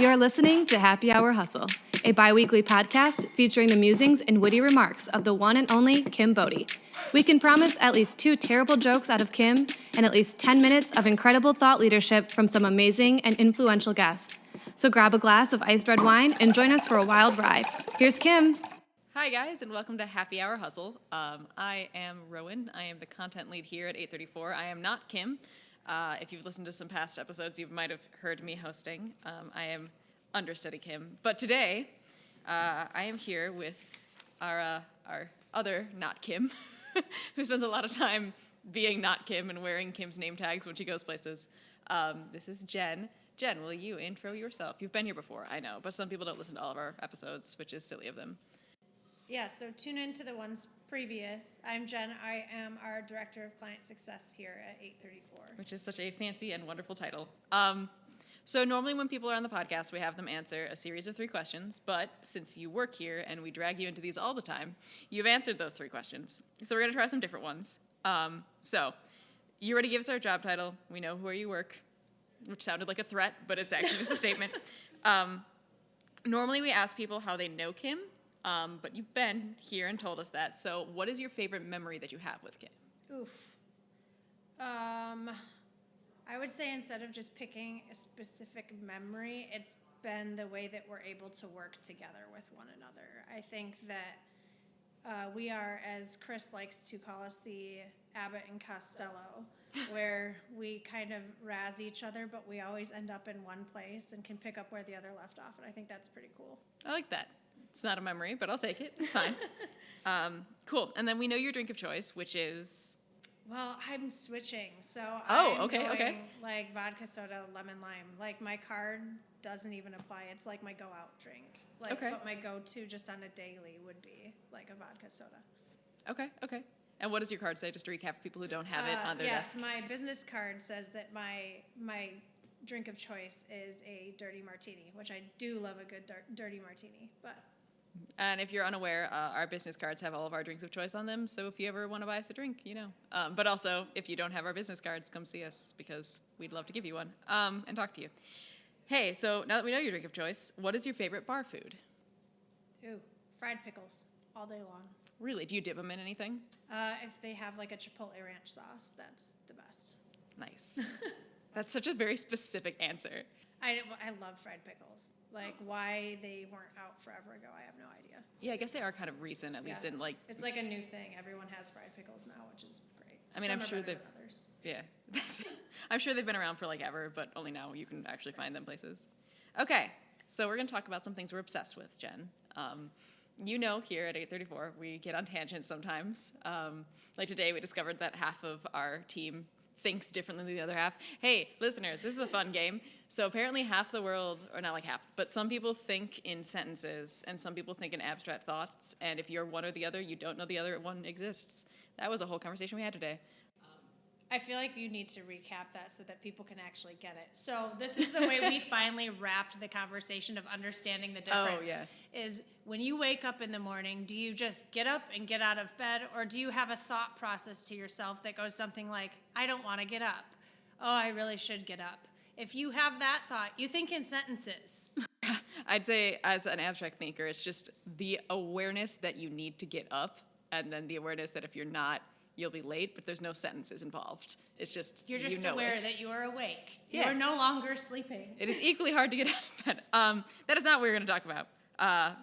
are listening to Happy Hour Hustle, a bi-weekly podcast featuring the musings and witty remarks of the one and only Kim Bodie. We can promise at least 2 terrible jokes out of Kim and at least 10 minutes of incredible thought leadership from some amazing and influential guests. So grab a glass of iced red wine and join us for a wild ride. Here's Kim. Hi guys, and welcome to Happy Hour Hustle. I am Rowan. I am the content lead here at 834. I am not Kim. If you've listened to some past episodes, you might have heard me hosting. I am understudy Kim. But today, I am here with our other not Kim, who spends a lot of time being not Kim and wearing Kim's name tags when she goes places. This is Jen. Jen, will you intro yourself? You've been here before, I know, but some people don't listen to all of our episodes, which is silly of them. Yeah, so tune in to the ones previous. I'm Jen. I am our Director of Client Success here at 834. Which is such a fancy and wonderful title. So normally when people are on the podcast, we have them answer a series of 3 questions, but since you work here and we drag you into these all the time, you've answered those 3 questions. So we're going to try some different ones. So you already give us our job title. We know where you work, which sounded like a threat, but it's actually just a statement. Normally we ask people how they know Kim. But you've been here and told us that. So what is your favorite memory that you have with Kim? Oof. I would say instead of just picking a specific memory, it's been the way that we're able to work together with one another. I think that we are, as Chris likes to call us, the Abbott and Costello, where we kind of razz each other, but we always end up in one place and can pick up where the other left off. And I think that's pretty cool. I like that. It's not a memory, but I'll take it. It's fine. Cool. And then we know your drink of choice, which is? Well, I'm switching. So Okay. Like vodka soda, lemon lime. Like my card doesn't even apply. It's like my go out drink. But my go-to just on a daily would be like a vodka soda. Okay. And what does your card say, just to recap for people who don't have it on their desk? Yes, my business card says that my drink of choice is a dirty martini, which I do love a good dirty martini, but... And if you're unaware, our business cards have all of our drinks of choice on them, so if you ever want to buy us a drink, you know. But also, if you don't have our business cards, come see us, because we'd love to give you one and talk to you. Hey, so now that we know your drink of choice, what is your favorite bar food? Ooh, fried pickles all day long. Really? Do you dip them in anything? If they have like a chipotle ranch sauce, that's the best. Nice. That's such a very specific answer. I love fried pickles. Like, why they weren't out forever ago, I have no idea. Yeah, I guess they are kind of recent, at least in like... It's like a new thing. Everyone has fried pickles now, which is great. I mean, Some I'm are sure better they've... than others. Yeah. I'm sure they've been around for like ever, but only now you can actually find them places. Okay, so we're going to talk about some things we're obsessed with, Jen. You know, here at 834, we get on tangents sometimes. Like today, we discovered that half of our team thinks differently than the other half. Hey, listeners, this is a fun game. So apparently half the world, or not like half, but some people think in sentences, and some people think in abstract thoughts, and if you're one or the other, you don't know the other one exists. That was a whole conversation we had today. I feel like you need to recap that so that people can actually get it. So this is the way we finally wrapped the conversation of understanding the difference. Oh, yeah. Is when you wake up in the morning, do you just get up and get out of bed, or do you have a thought process to yourself that goes something like, I don't want to get up. Oh, I really should get up. If you have that thought, you think in sentences. I'd say as an abstract thinker, it's just the awareness that you need to get up, and then the awareness that if you're not, you'll be late, but there's no sentences involved. It's just, You're just aware that you are awake. Yeah. You are no longer sleeping. It is equally hard to get out of bed. That is not what we're going to talk about,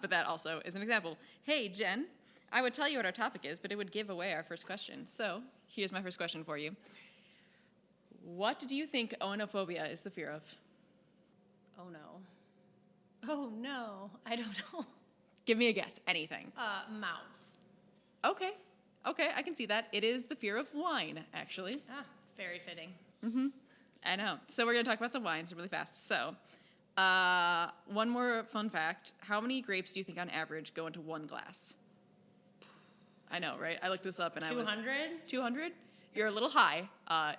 but that also is an example. Hey, Jen, I would tell you what our topic is, but it would give away our first question. So here's my first question for you. What do you think onophobia is the fear of? Oh, no. Oh, no. I don't know. Give me a guess. Anything. Mouths. Okay, I can see that. It is the fear of wine, actually. Very fitting. Mm-hmm. I know. So we're going to talk about some wines really fast. So one more fun fact. How many grapes do you think on average go into one glass? I know, right? I looked this up and 200? 200? You're a little high.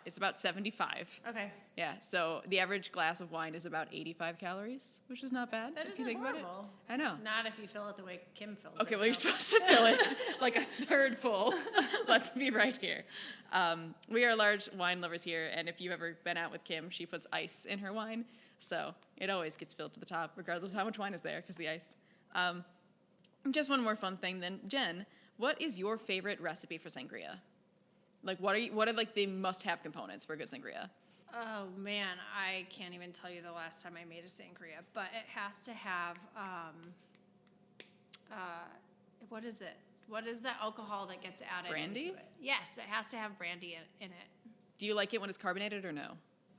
It's about 75. Okay. Yeah, so the average glass of wine is about 85 calories, which is not bad. That if isn't you think about horrible. it. I know. Not if you fill it the way Kim fills it. Okay, well, you're no. supposed to fill it like a third full. Let's be right here. We are large wine lovers here, and if you've ever been out with Kim, she puts ice in her wine, so it always gets filled to the top, regardless of how much wine is there, because the ice. Just one more fun thing then. Jen, what is your favorite recipe for sangria? Like, what are like the must-have components for a good sangria? Oh man, I can't even tell you the last time I made a sangria, but it has to have what is it? What is the alcohol that gets added Brandy? into it? Yes, it has to have brandy in it. Do you like it when it's carbonated or no?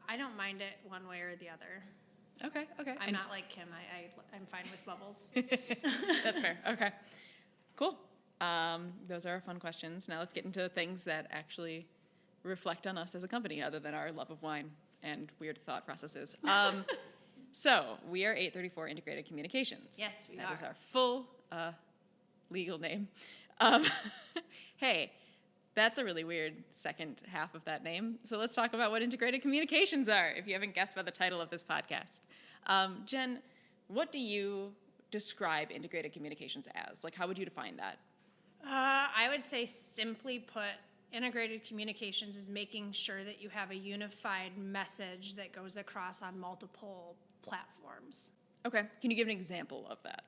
I don't mind it one way or the other. Okay. I'm not like Kim. I'm fine with bubbles. That's fair. Okay. Cool. Those are our fun questions. Now let's get into things that actually reflect on us as a company, other than our love of wine and weird thought processes. So we are 834 Integrated Communications. Yes, we That are. is our full legal name. Hey, that's a really weird second half of that name. So let's talk about what integrated communications are, if you haven't guessed by the title of this podcast. Jen, what do you describe integrated communications as? Like, how would you define that? I would say, simply put, integrated communications is making sure that you have a unified message that goes across on multiple platforms. Okay. Can you give an example of that?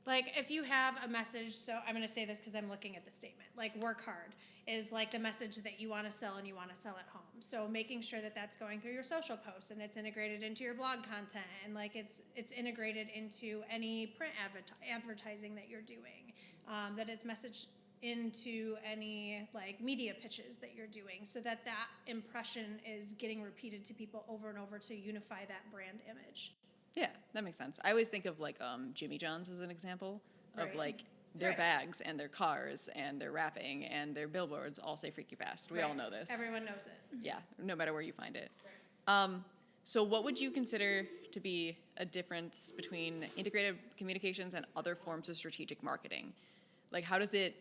Like, if you have a message, so I'm going to say this because I'm looking at the statement, like work hard is like the message that you want to sell and you want to sell at home. So making sure that that's going through your social posts and it's integrated into your blog content and like it's integrated into any print advertising that you're doing, that it's messaged into any like media pitches that you're doing, so that impression is getting repeated to people over and over to unify that brand image. Yeah, that makes sense. I always think of like Jimmy John's as an example of Right. like their Right. bags and their cars and their wrapping and their billboards all say "Freaky Fast." We all Right. know this. Everyone knows it. Yeah, no matter where you find it. So what would you consider to be a difference between integrated communications and other forms of strategic marketing? Like, how does it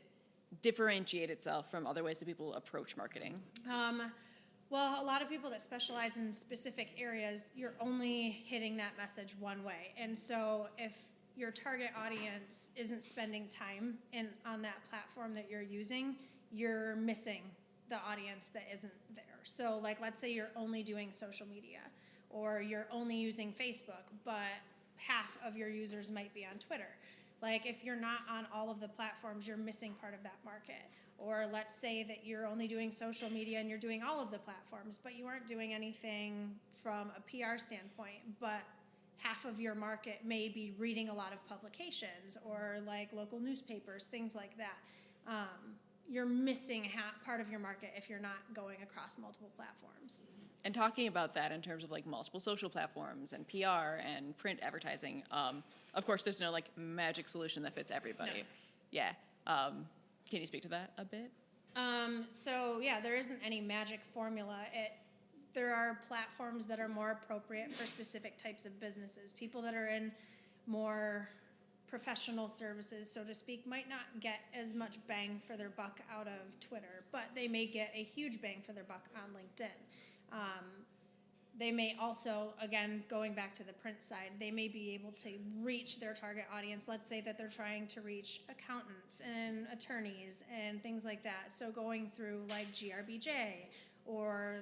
differentiate itself from other ways that people approach marketing? Well, a lot of people that specialize in specific areas, you're only hitting that message one way. And so if your target audience isn't spending time on that platform that you're using, you're missing the audience that isn't there. So like, let's say you're only doing social media or you're only using Facebook, but half of your users might be on Twitter. Like, if you're not on all of the platforms, you're missing part of that market. Or let's say that you're only doing social media and you're doing all of the platforms, but you aren't doing anything from a PR standpoint, but half of your market may be reading a lot of publications or like local newspapers, things like that. You're missing part of your market if you're not going across multiple platforms. And talking about that in terms of like multiple social platforms and PR and print advertising, of course, there's no like magic solution that fits everybody. No. Yeah. Can you speak to that a bit? So yeah, there isn't any magic formula. There are platforms that are more appropriate for specific types of businesses. People that are in more professional services, so to speak, might not get as much bang for their buck out of Twitter, but they may get a huge bang for their buck on LinkedIn. They may also, again, going back to the print side, they may be able to reach their target audience. Let's say that they're trying to reach accountants and attorneys and things like that. So going through like GRBJ or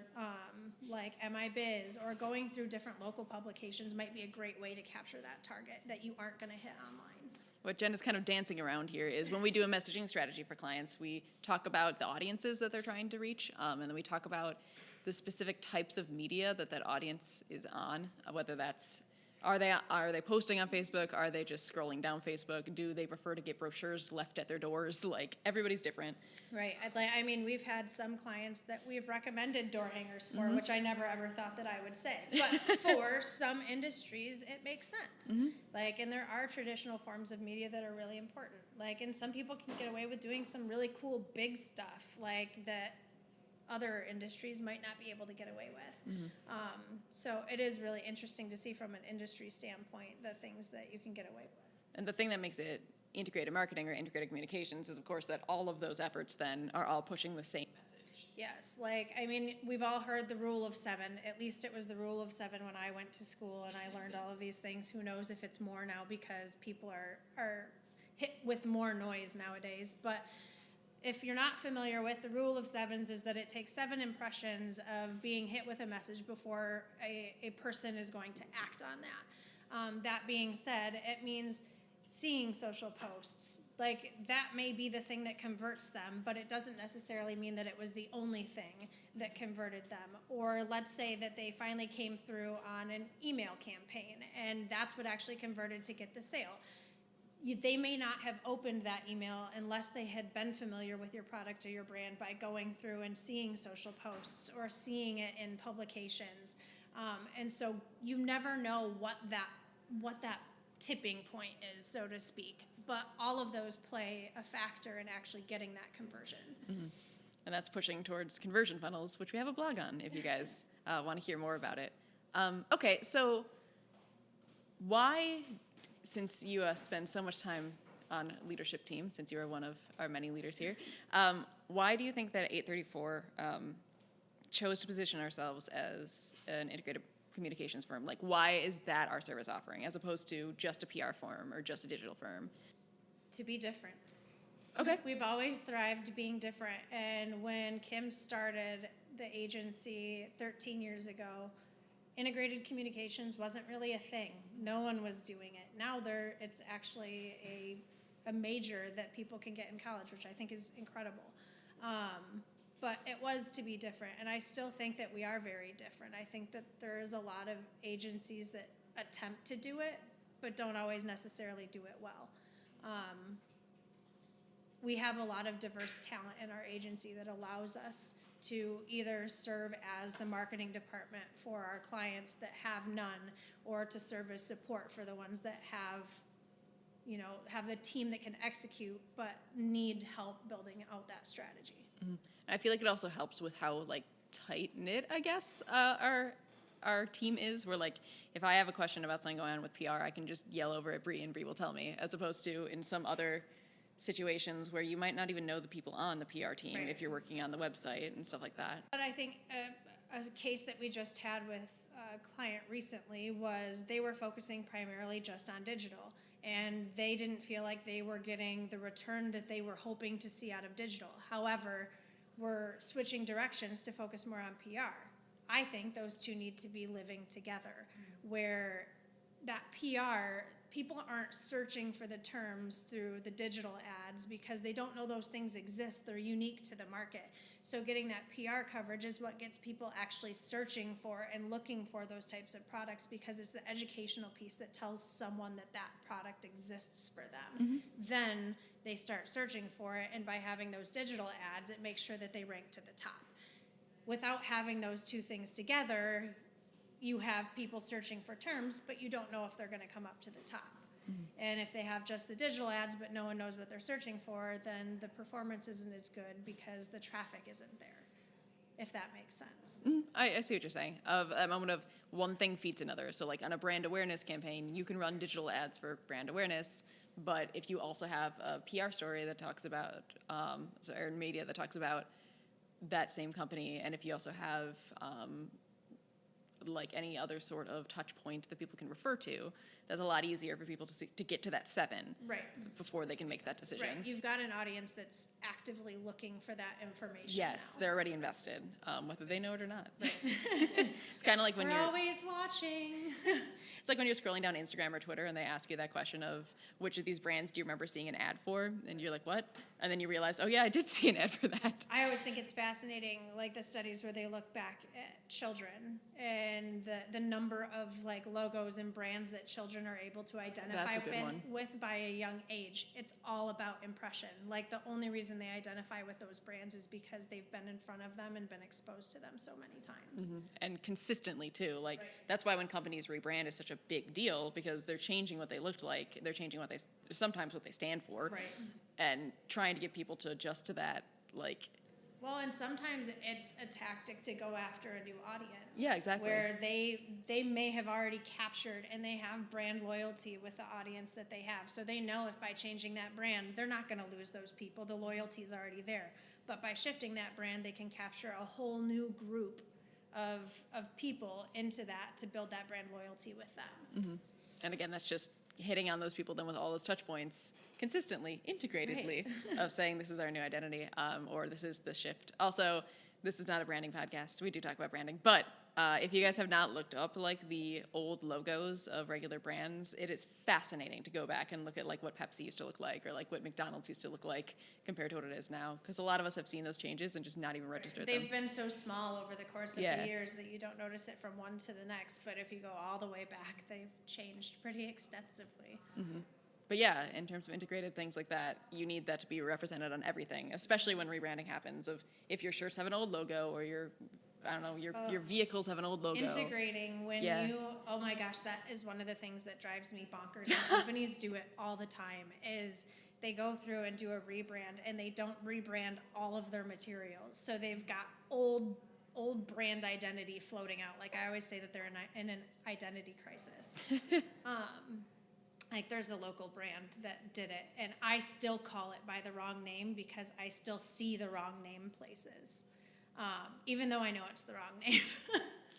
like MIBiz or going through different local publications might be a great way to capture that target that you aren't going to hit online. What Jen is kind of dancing around here is when we do a messaging strategy for clients, we talk about the audiences that they're trying to reach, and then we talk about the specific types of media that audience is on, whether that's, are they posting on Facebook? Are they just scrolling down Facebook? Do they prefer to get brochures left at their doors? Like, everybody's different. Right. I mean, we've had some clients that we've recommended door hangers for, which I never ever thought that I would say. But for some industries, it makes sense. Like, and there are traditional forms of media that are really important. Like, and some people can get away with doing some really cool big stuff, like that other industries might not be able to get away with. So it is really interesting to see from an industry standpoint the things that you can get away with. And the thing that makes it integrated marketing or integrated communications is, of course, that all of those efforts then are all pushing the same message. Yes, like, I mean, we've all heard the rule of 7. At least it was the rule of 7 when I went to school and I learned all of these things. Who knows if it's more now because people are hit with more noise nowadays. But if you're not familiar with the rule of 7s, is that it takes 7 impressions of being hit with a message before a person is going to act on that. That being said, it means seeing social posts. Like, that may be the thing that converts them, but it doesn't necessarily mean that it was the only thing that converted them. Or let's say that they finally came through on an email campaign, and that's what actually converted to get the sale. They may not have opened that email unless they had been familiar with your product or your brand by going through and seeing social posts or seeing it in publications. And so you never know what that tipping point is, so to speak. But all of those play a factor in actually getting that conversion. Mm-hmm. And that's pushing towards conversion funnels, which we have a blog on if you guys want to hear more about it. Okay, so why, since you spend so much time on leadership team, since you are one of our many leaders here, why do you think that 834 chose to position ourselves as an integrated communications firm? Like, why is that our service offering as opposed to just a PR firm or just a digital firm? To be different. Okay. We've always thrived being different. And when Kim started the agency 13 years ago, integrated communications wasn't really a thing. No one was doing it. Now it's actually a major that people can get in college, which I think is incredible. But it was to be different, and I still think that we are very different. I think that there is a lot of agencies that attempt to do it, but don't always necessarily do it well. We have a lot of diverse talent in our agency that allows us to either serve as the marketing department for our clients that have none, or to serve as support for the ones that have the team that can execute but need help building out that strategy. Mm-hmm. I feel like it also helps with how tight knit, I guess, our team is. Where if I have a question about something going on with PR, I can just yell over at Bree and Bree will tell me, as opposed to in some other situations where you might not even know the people on the PR team Right. if you're working on the website and stuff like that. But I think a case that we just had with a client recently was they were focusing primarily just on digital, and they didn't feel like they were getting the return that they were hoping to see out of digital. However, we're switching directions to focus more on PR. I think those two need to be living together, where that PR, people aren't searching for the terms through the digital ads because they don't know those things exist. They're unique to the market. So getting that PR coverage is what gets people actually searching for and looking for those types of products, because it's the educational piece that tells someone that that product exists for them. Mm-hmm. Then they start searching for it, and by having those digital ads, it makes sure that they rank to the top. Without having those two things together, you have people searching for terms, but you don't know if they're going to come up to the top. Mm-hmm. And if they have just the digital ads, but no one knows what they're searching for, then the performance isn't as good because the traffic isn't there, if that makes sense. Mm-hmm. I see what you're saying, of a moment of one thing feeds another. So on a brand awareness campaign, you can run digital ads for brand awareness, but if you also have a PR story that talks about, or media that talks about that same company, and if you also have any other sort of touch point that people can refer to, that's a lot easier for people to get to that 7 right before they can make that decision. Right. You've got an audience that's actively looking for that information. Yes, now. They're already invested, whether they know it or not. Right. It's kind of like when We're you're always watching. It's like when you're scrolling down Instagram or Twitter and they ask you that question of which of these brands do you remember seeing an ad for, and you're like, what? And then you realize, oh yeah, I did see an ad for that. I always think it's fascinating, the studies where they look back at children and the number of logos and brands that children are able to identify with by a young age. It's all about impression. The only reason they identify with those brands is because they've been in front of them and been exposed to them so many times. Mm-hmm. And consistently too. Right. That's why when companies rebrand is such a big deal, because they're changing what they looked like. They're changing sometimes what they stand for. Right. And trying to get people to adjust to that, Well, and sometimes it's a tactic to go after a new audience. Yeah, exactly. Where they may have already captured and they have brand loyalty with the audience that they have. So they know if by changing that brand, they're not going to lose those people. The loyalty is already there. But by shifting that brand, they can capture a whole new group of people into that to build that brand loyalty with them. Mm-hmm. And again, that's just hitting on those people then with all those touch points consistently, integratedly, of saying this is our new identity, or this is the shift. Also, this is not a branding podcast. We do talk about branding, but if you guys have not looked up like the old logos of regular brands, it is fascinating to go back and look at like what Pepsi used to look like or like what McDonald's used to look like compared to what it is now. Because a lot of us have seen those changes and just not even registered them. They've been so small over the course of the years that you don't notice it from one to the next. But if you go all the way back, they've changed pretty extensively. Mm-hmm. But yeah, in terms of integrated things like that, you need that to be represented on everything, especially when rebranding happens. Of if your shirts have an old logo or your vehicles have an old logo. Integrating when oh my gosh, that is one of the things that drives me bonkers. And companies do it all the time, is they go through and do a rebrand and they don't rebrand all of their materials. So they've got old brand identity floating out. Like I always say that they're in an identity crisis. Like there's a local brand that did it, and I still call it by the wrong name because I still see the wrong name places, even though I know it's the wrong name.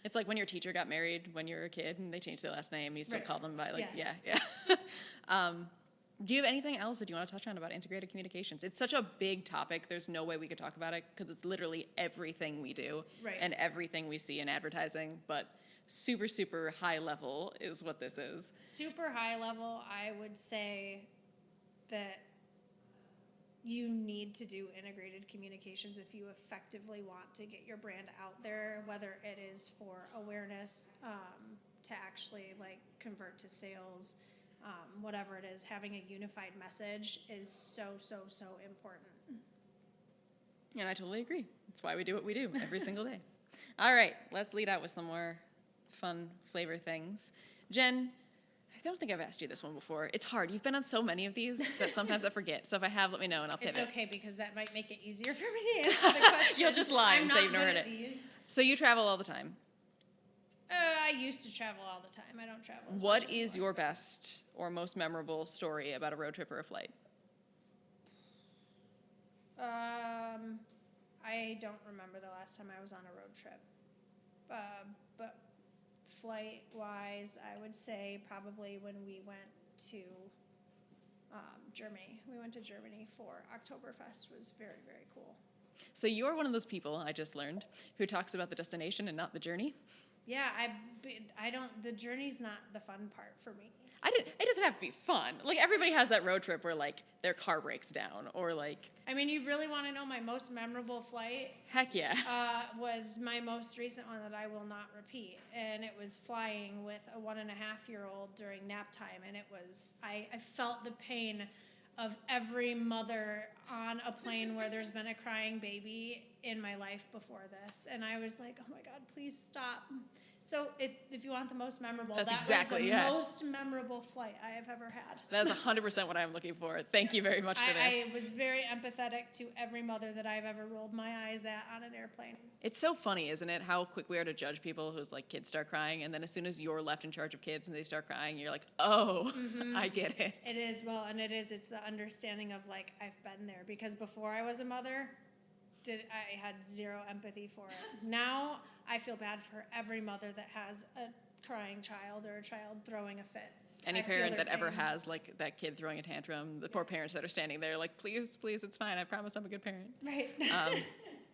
It's like when your teacher got married when you were a kid and they changed their last name and you still call them by like, yes. Do you have anything else that you want to touch on about integrated communications? It's such a big topic. There's no way we could talk about it because it's literally everything we do and everything we see in advertising, but super, super high level is what this is. Super high level, I would say that you need to do integrated communications if you effectively want to get your brand out there, whether it is for awareness, to actually like convert to sales, whatever it is. Having a unified message is so, so, so important. And I totally agree. That's why we do what we do every single day. All right, let's lead out with some more fun flavor things. Jen, I don't think I've asked you this one before. It's hard. You've been on so many of these that sometimes I forget. So if I have, let me know and I'll pivot. It's okay because that might make it easier for me to answer the question. You'll just lie and say you've never never heard it. These. So you travel all the time. I used to travel all the time. I don't travel as What much is anymore. your best or most memorable story about a road trip or a flight? I don't remember the last time I was on a road trip. But flight-wise, I would say probably when we went to Germany. We went to Germany for Oktoberfest. It was very, very cool. So you're one of those people, I just learned, who talks about the destination and not the journey? Yeah, I don't, the journey's not the fun part for me. It doesn't have to be fun. Like, everybody has that road trip where, like, their car breaks down or, like... I mean, you really want to know my most memorable flight? Heck yeah. Was my most recent one that I will not repeat. And it was flying with a 1.5-year-old during nap time. And it was, I felt the pain of every mother on a plane where there's been a crying baby in my life before this. And I was like, oh my God, please stop. So if you want the most memorable, That's that exactly, was the most memorable flight I have ever had. That is 100% what I'm looking for. Thank you very much for this. I was very empathetic to every mother that I've ever rolled my eyes at on an airplane. It's so funny, isn't it, how quick we are to judge people whose like kids start crying, and then as soon as you're left in charge of kids and they start crying, you're like, oh, I get it. It is, well, and it's the understanding of like, I've been there, because before I was a mother, I had zero empathy for it. Now I feel bad for every mother that has a crying child or a child throwing a fit. Any parent that ever has like that kid throwing a tantrum, the poor parents that are standing there like, please, please, it's fine. I promise I'm a good parent. Right.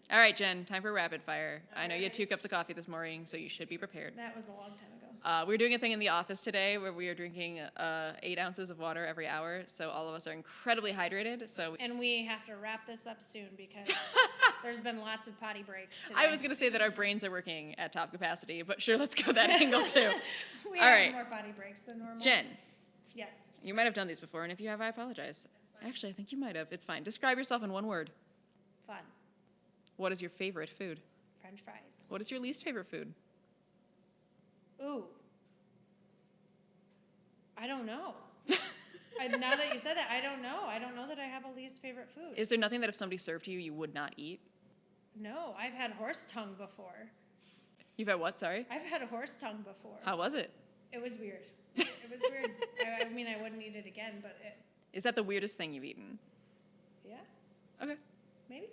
All right, Jen, time for rapid fire. I know you had 2 cups of coffee this morning, so you should be prepared. That was a long time ago. We were doing a thing in the office today where we are drinking 8 ounces of water every hour, so all of us are incredibly hydrated. And we have to wrap this up soon because there's been lots of potty breaks today. I was going to say that our brains are working at top capacity, but sure, let's go that angle too. We all have right. more potty breaks than normal. Jen. Yes. You might have done these before, and if you have, I apologize. Actually, I think you might have. It's fine. Describe yourself in one word. Fun. What is your favorite food? French fries. What is your least favorite food? Ooh. I don't know. Now that you said that, I don't know. I don't know that I have a least favorite food. Is there nothing that if somebody served to you, you would not eat? No, I've had horse tongue before. You've had what, sorry? I've had a horse tongue before. How was it? It was weird. It was weird. I mean, I wouldn't eat it again, but it... Is that the weirdest thing you've eaten? Yeah, Okay. maybe.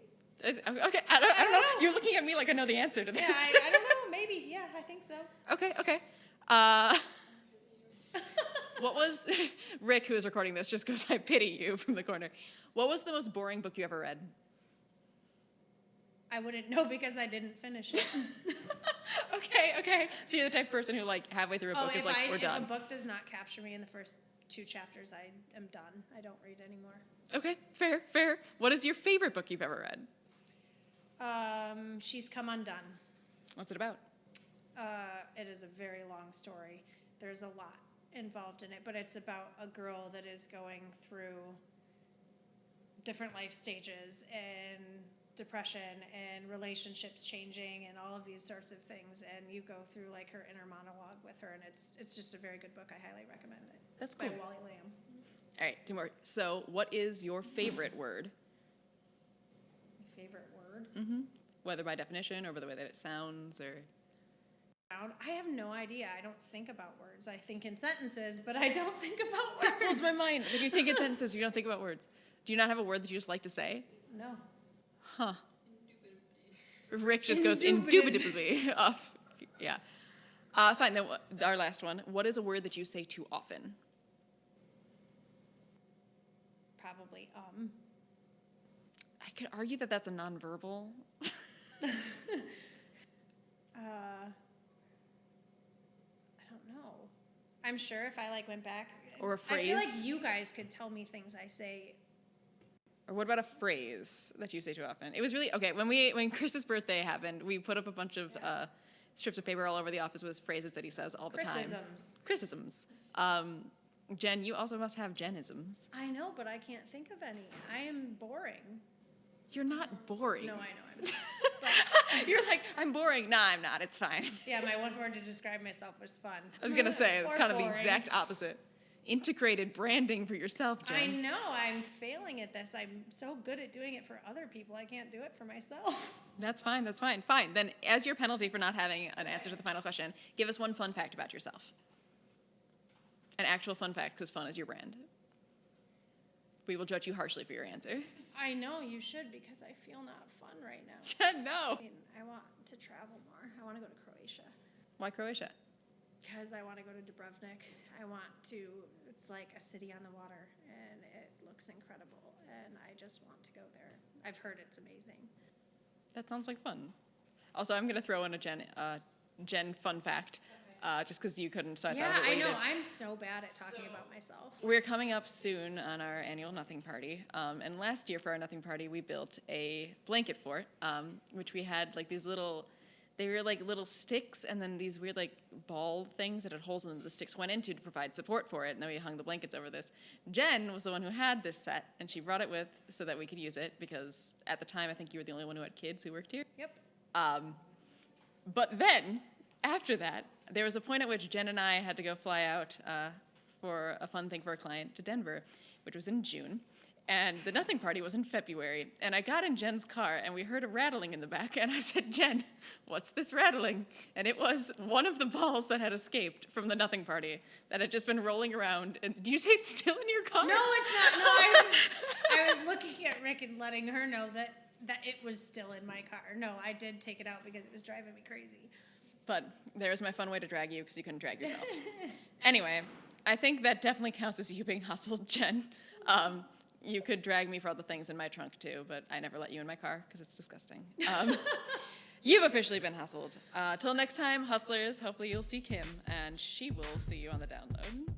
Okay, I don't know. You're looking at me like I know the answer to this. Yeah, I don't know. Maybe. Yeah, I think so. Okay. What was Rick, who is recording this, just goes, I pity you from the corner. What was the most boring book you ever read? I wouldn't know because I didn't finish it. Okay. So you're the type of person who, like, halfway through a book is like, we're done. If a book does not capture me in the first 2 chapters, I am done. I don't read anymore. Okay, fair. What is your favorite book you've ever read? She's Come Undone. What's it about? It is a very long story. There's a lot involved in it, but it's about a girl that is going through different life stages and depression and relationships changing and all of these sorts of things, and you go through like her inner monologue with her, and it's just a very good book. I highly recommend it. That's By cool. Wally Lamb. All right, 2 more. So what is your favorite word? My favorite word? Mm-hmm. Whether by definition or by the way that it sounds or... I have no idea. I don't think about words. I think in sentences, but I don't think about words. That blows my mind. That you think in sentences, you don't think about words. Do you not have a word that you just like to say? No. Huh. Rick just goes Indubitably. indubitably off. Yeah. Fine, then our last one. What is a word that you say too often? Probably I could argue that that's a nonverbal. I don't know. I'm sure if I like went back Or a phrase. I feel like you guys could tell me things I say. Or what about a phrase that you say too often? It was really, okay, when Chris's birthday happened, we put up a bunch of strips of paper all over the office with phrases that he says all the time. Criticisms. Jen, you also must have Jenisms. I know, but I can't think of any. I am boring. You're not boring. No, I know I'm not. You're like, I'm boring. Nah, I'm not. It's fine. Yeah, my one word to describe myself was fun. I was going to say, it's Or kind of the boring. exact opposite. Integrated branding for yourself, Jen. I know, I'm failing at this. I'm so good at doing it for other people, I can't do it for myself. That's fine. Fine. Then, as your penalty for not having an answer to the final question, give us one fun fact about yourself. An actual fun fact, because fun is your brand. We will judge you harshly for your answer. I know you should, because I feel not fun right now. Jen, no. I want to travel more. I want to go to Croatia. Why Croatia? Because I want to go to Dubrovnik. It's like a city on the water, and it looks incredible, and I just want to go there. I've heard it's amazing. That sounds like fun. Also, I'm going to throw in a Jen fun fact, just because you couldn't, so I thought of it I later. know. I'm so bad at talking about myself. We're coming up soon on our annual Nothing Party, and last year for our Nothing Party, we built a blanket fort, which we had like these little... They were like little sticks and then these weird like ball things that had holes in them that the sticks went into to provide support for it, and then we hung the blankets over this. Jen was the one who had this set, and she brought it with so that we could use it because at the time I think you were the only one who had kids who worked here. Yep. But then, after that, there was a point at which Jen and I had to go fly out for a fun thing for a client to Denver, which was in June. And the Nothing Party was in February, and I got in Jen's car, and we heard a rattling in the back, and I said, Jen, what's this rattling? And it was one of the balls that had escaped from the Nothing Party that had just been rolling around. And do you say it's still in your car? No, it's not. No, I was looking at Rick and letting her know that it was still in my car. No, I did take it out because it was driving me crazy. But there's my fun way to drag you because you couldn't drag yourself. Anyway, I think that definitely counts as you being hustled, Jen. You could drag me for all the things in my trunk, too, but I never let you in my car because it's disgusting. You've officially been hustled. Till next time, hustlers, hopefully you'll see Kim, and she will see you on the download.